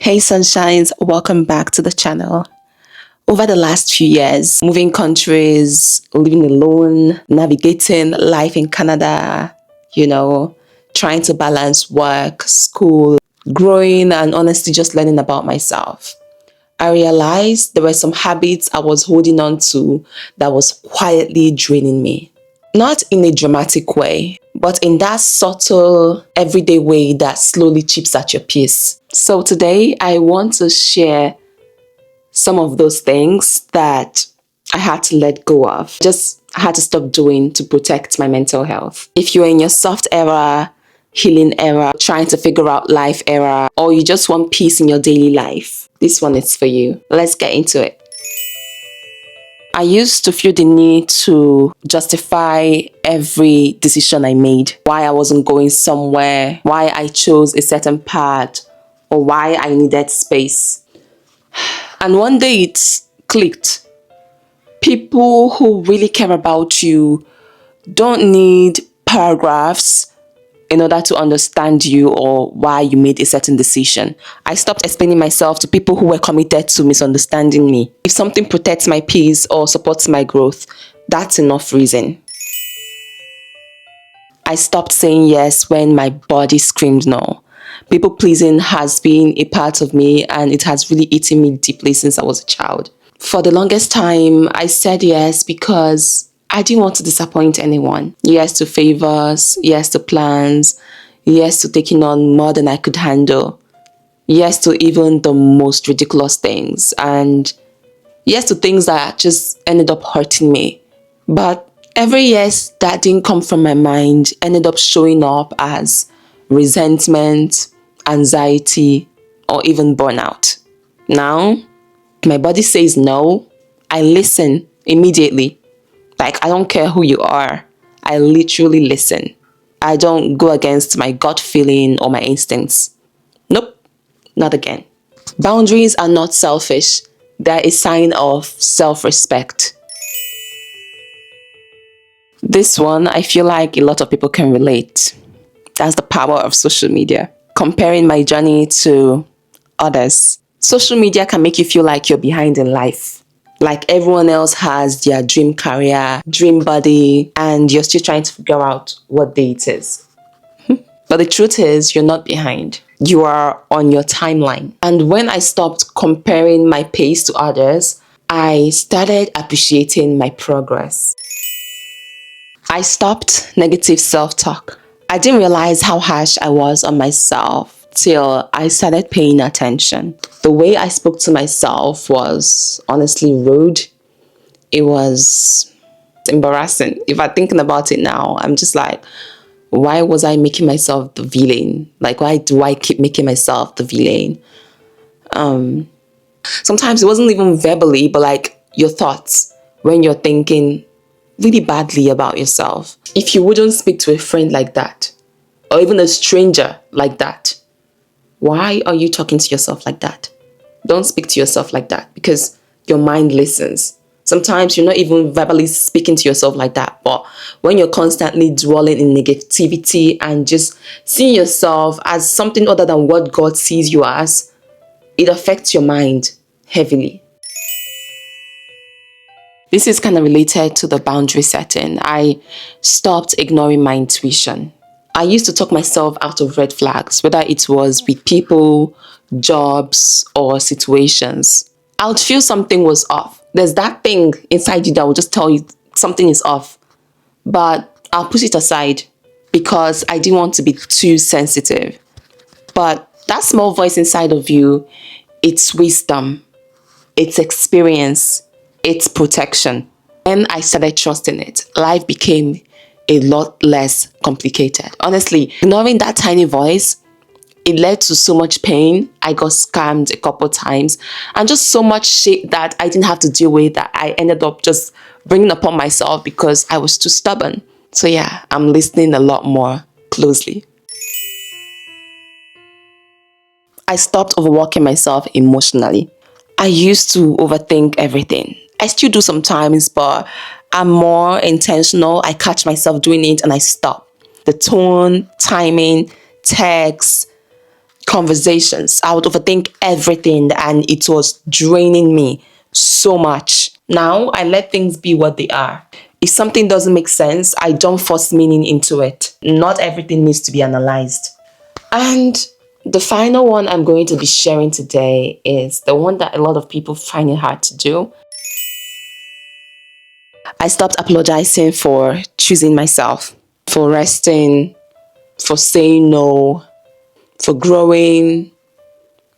Hey sunshines, welcome back to the channel. Over the last few years, moving countries, living alone, navigating life in Canada, trying to balance work, school, growing, and honestly just learning about myself. I realized there were some habits I was holding on to that was quietly draining me. Not in a dramatic way, but in that subtle, everyday way that slowly chips at your peace. So today, I want to share some of those things that I had to let go of. Just had to stop doing to protect my mental health. If you're in your soft era, healing era, trying to figure out life era, or you just want peace in your daily life, this one is for you. Let's get into it. I used to feel the need to justify every decision I made, why I wasn't going somewhere, why I chose a certain path, or why I needed space. And one day it clicked. People who really care about you don't need paragraphs in order to understand you or why you made a certain decision. I stopped explaining myself to people who were committed to misunderstanding me. If something protects my peace or supports my growth, that's enough reason. I stopped saying yes when my body screamed no. People pleasing has been a part of me and it has really eaten me deeply since I was a child. For the longest time, I said yes because I didn't want to disappoint anyone. Yes to favors, yes to plans, yes to taking on more than I could handle. Yes to even the most ridiculous things. And yes to things that just ended up hurting me. But every yes that didn't come from my mind ended up showing up as resentment, anxiety, or even burnout. Now, my body says no, I listen immediately. Like, I don't care who you are. I literally listen. I don't go against my gut feeling or my instincts. Nope, not again. Boundaries are not selfish. They're a sign of self-respect. This one, I feel like a lot of people can relate. That's the power of social media. Comparing my journey to others. Social media can make you feel like you're behind in life. Like everyone else has their dream career, dream body, and you're still trying to figure out what day it is. But the truth is, you're not behind. You are on your timeline. And when I stopped comparing my pace to others, I started appreciating my progress. I stopped negative self-talk. I didn't realize how harsh I was on myself till I started paying attention. The way I spoke to myself was honestly rude. It was embarrassing. If I'm thinking about it now, I'm just like, why was I making myself the villain? Like, why do I keep making myself the villain? Sometimes it wasn't even verbally, but like your thoughts when you're thinking really badly about yourself. If you wouldn't speak to a friend like that, or even a stranger like that, why are you talking to yourself like that? Don't speak to yourself like that because your mind listens. Sometimes you're not even verbally speaking to yourself like that, but when you're constantly dwelling in negativity and just seeing yourself as something other than what God sees you as, it affects your mind heavily. This is kind of related to the boundary setting. I stopped ignoring my intuition. I used to talk myself out of red flags, whether it was with people, jobs, or situations. I would feel something was off. There's that thing inside you that will just tell you something is off. But I'll push it aside because I didn't want to be too sensitive. But that small voice inside of you, it's wisdom, it's experience, it's protection. And I started trusting it. Life became a lot less complicated. Honestly, ignoring that tiny voice, it led to so much pain. I got scammed a couple times and just so much shit that I didn't have to deal with that I ended up just bringing upon myself because I was too stubborn. So yeah, I'm listening a lot more closely. I stopped overworking myself emotionally. I used to overthink everything. I still do sometimes, but I'm more intentional. I catch myself doing it and I stop. The tone, timing, text, conversations. I would overthink everything and it was draining me so much. Now I let things be what they are. If something doesn't make sense, I don't force meaning into it. Not everything needs to be analyzed. And the final one I'm going to be sharing today is the one that a lot of people find it hard to do. I stopped apologizing for choosing myself, for resting, for saying no, for growing,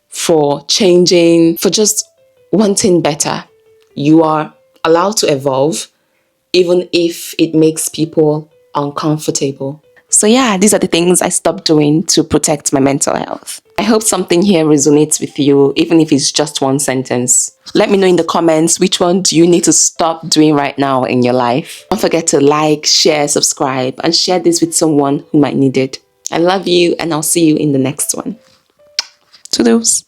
for changing, for just wanting better. You are allowed to evolve, even if it makes people uncomfortable. So yeah, these are the things I stopped doing to protect my mental health. I hope something here resonates with you, even if it's just one sentence. Let me know in the comments which one do you need to stop doing right now in your life. Don't forget to like, share, subscribe, and share this with someone who might need it. I love you, and I'll see you in the next one. Toodles.